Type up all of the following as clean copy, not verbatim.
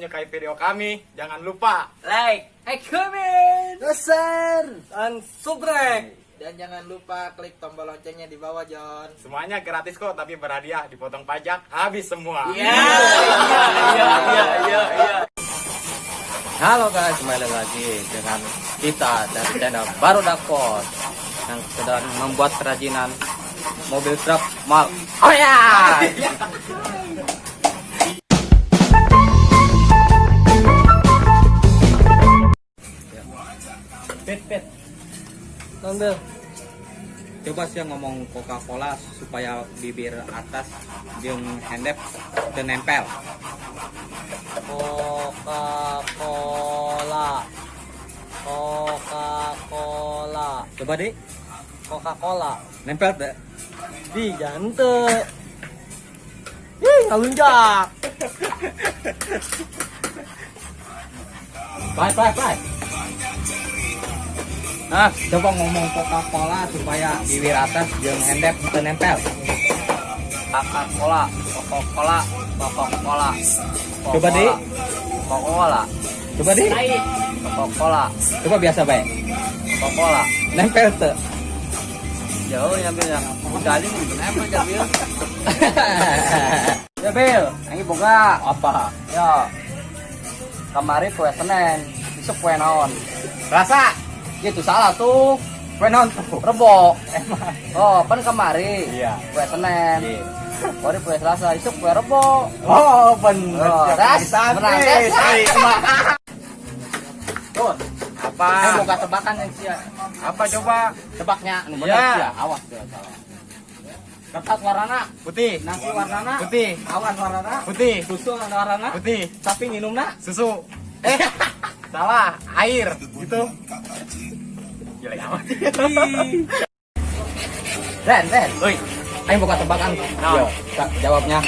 menyukai video kami, jangan lupa like, comment, share, dan subscribe. dan jangan lupa klik tombol loncengnya di bawah, John. Semuanya gratis kok, tapi berhadiah, dipotong pajak, habis semua. Iya. Halo guys, kembali lagi dengan kita dari channel Barudak Pos yang sedang membuat kerajinan mobil truk mal. Oh ya. Pit. Ambil. Coba sih ngomong Coca-Cola supaya bibir atas jeung handap dan nempel. Coca-Cola. Coba deh, Coca-Cola. nempel deh. Di jante. Ih, ngalunjak. Bye. Nah, coba ngomong Coca-Cola supaya bibir atas jeung handap dan nempel. Coca-Cola. Coba deh. Coca-Cola. Coba deh. Coca-Cola. Coba biasa baik. Coca-Cola. Nempel tuh. Jauh nyambil yang udalin nempel Jabil. Jabil, ini boga Apa? ya. Kamari kue Senin, besok kue naon. Rasa? Gitu salah tuh. Kue non tuh. Rebo. Oh, kan kamari. Iya. Kue Senin. Iya. Kori kue Selasa, besok kue Rebo. Oh, bener. Oh, ras, menang ras. Tuh, Apa? ayo boga tebakan yang sia. Apa coba? Tebaknya, nu Iya. bener sia. Awas tuh salah. Kertas warnana, Putih, nasi warnana, putih, awan warnana, putih, susu warnana, putih, sapi minumna. susu. Salah, air, gitu. Gila amat. Den. Oi, Ayo buka tebakan. Yo, Kak, jawabnya.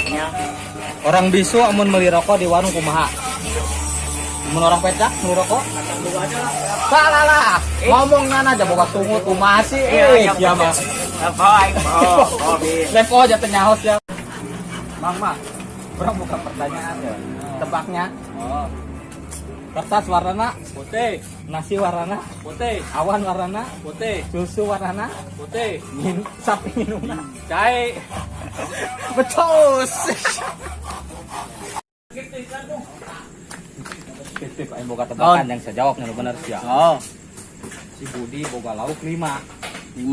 Orang bisu amun meuli rokok di warung kumaha? Mun orang pedak meuli rokok? Salah lah. Ngomong nana aja boga tunggu tuh masih. Iya mah. Lepo aja tenyaos ya. Mama, orang buka pertanyaan ya. Tebaknya. Oh, Kertas warnana putih, nasi warnana putih, awan warnana putih, susu warnana putih. sapi minumna. Cai. Becos. Titip aing boga tebakan yang saya jawabnya lu bener sih. Oh, Si Budi boga lauk 5. 5,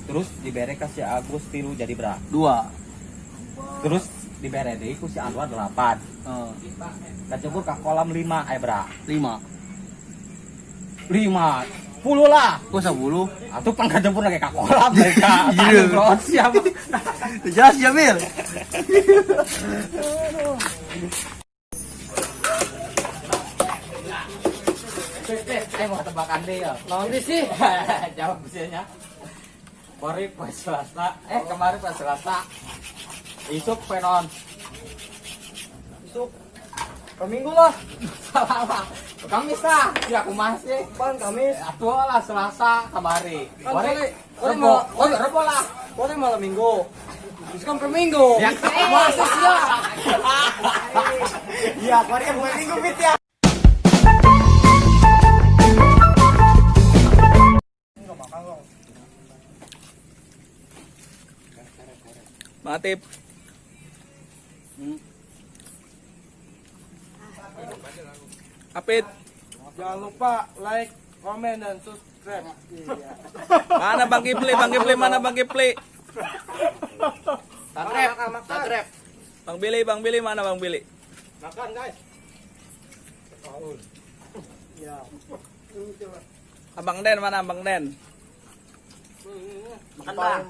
Terus dibere ka si Agus 3 jadi berapa? 2. Terus dibere deui ku si Anwar 8. Kacebur ka kolam 5 bra. 5. 5. 10 lah. Kok 10? Atuh pan kacebur lagi ka kolam mereka. Iya. Bro, siapa? Jelas Jamil. Ayo mau tebakan deh ya. Nanti sih. Jawab usianya. Kori pas Selasa. Kemarin pas Selasa. Isuk penon. Besok Minggu lah. Salah. Kamis lah. Si aku masih. Pan Kamis. Atuh lah Selasa kemarin. Kan Kori kori Rebo. Kori Rebo lah. Kori malam Minggu. Terus kan per Minggu. Ya, Masa sih ya? Iya, kemarin yang buat minggu fit ya. Matip. Apit. Jangan lupa like, komen, dan subscribe. Mana Bang Kipli? Mana Bang Kipli? Tatrep. Bang Billy mana Bang Billy? Makan guys. Abang Den mana Abang Den? Makan bang.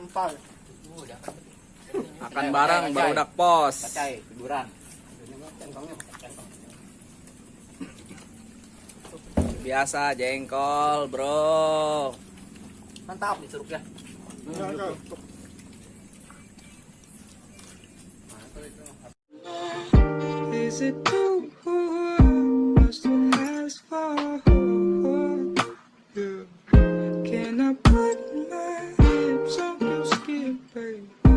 Makan bareng Barudak Pos. Kacai, tiduran. Biasa jengkol, bro. Mantap diseruk ya. Is it too much to ask for? Yeah. Can I put my lips on your skin, baby?